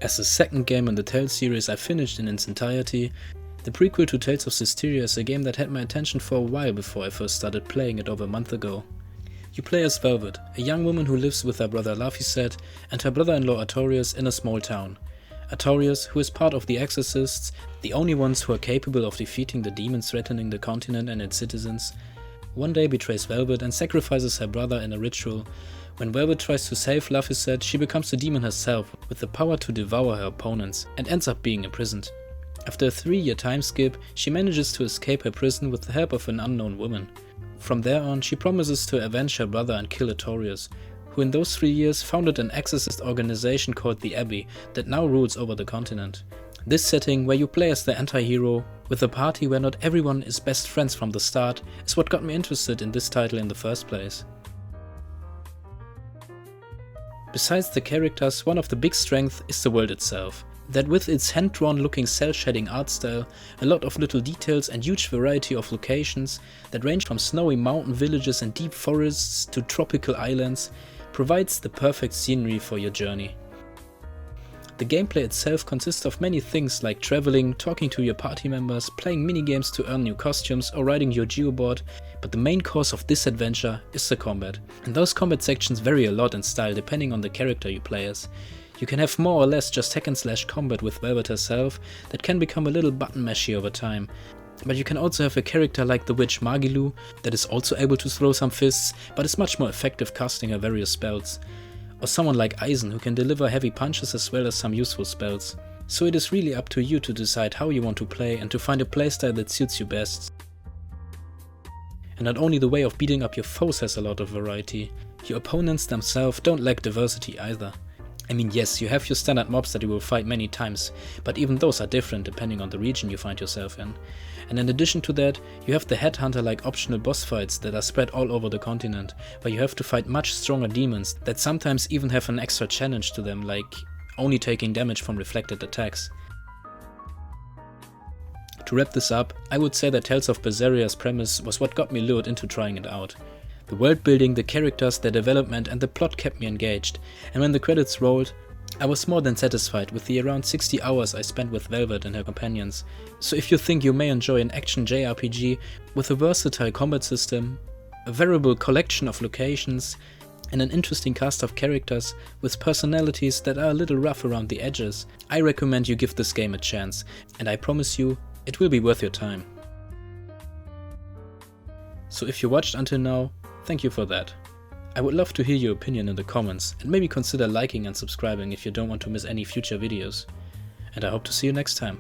As the second game in the Tales series I finished in its entirety, the prequel to Tales of Berseria is a game that had my attention for a while before I first started playing it over a month ago. You play as Velvet, a young woman who lives with her brother Laphicet and her brother-in-law Artorias in a small town. Artorias, who is part of the Exorcists, the only ones who are capable of defeating the demons threatening the continent and its citizens, one day betrays Velvet and sacrifices her brother in a ritual. When Velvet tries to save Laphicet, she becomes a demon herself with the power to devour her opponents and ends up being imprisoned. After a 3-year time skip, she manages to escape her prison with the help of an unknown woman. From there on, she promises to avenge her brother and kill Artorias, who in those 3 years founded an exorcist organization called the Abbey that now rules over the continent. This setting, where you play as the anti-hero, with a party where not everyone is best friends from the start, is what got me interested in this title in the first place. Besides the characters, one of the big strengths is the world itself. That with its hand-drawn looking cel-shading art style, a lot of little details and huge variety of locations that range from snowy mountain villages and deep forests to tropical islands, provides the perfect scenery for your journey. The gameplay itself consists of many things like traveling, talking to your party members, playing minigames to earn new costumes or riding your geoboard, but the main course of this adventure is the combat. And those combat sections vary a lot in style depending on the character you play as. You can have more or less just hack and slash combat with Velvet herself that can become a little button mashy over time. But you can also have a character like the witch Magilu that is also able to throw some fists, but is much more effective casting her various spells. Or someone like Eisen who can deliver heavy punches as well as some useful spells. So it is really up to you to decide how you want to play and to find a playstyle that suits you best. And not only the way of beating up your foes has a lot of variety, your opponents themselves don't lack diversity either. I mean, yes, you have your standard mobs that you will fight many times, but even those are different depending on the region you find yourself in. And in addition to that, you have the headhunter-like optional boss fights that are spread all over the continent, where you have to fight much stronger demons that sometimes even have an extra challenge to them, like only taking damage from reflected attacks. To wrap this up, I would say that Tales of Berseria's premise was what got me lured into trying it out. The world building, the characters, their development and the plot kept me engaged, and when the credits rolled, I was more than satisfied with the around 60 hours I spent with Velvet and her companions. So if you think you may enjoy an action JRPG with a versatile combat system, a variable collection of locations, and an interesting cast of characters with personalities that are a little rough around the edges, I recommend you give this game a chance, and I promise you, it will be worth your time. So if you watched until now, thank you for that. I would love to hear your opinion in the comments, and maybe consider liking and subscribing if you don't want to miss any future videos. And I hope to see you next time.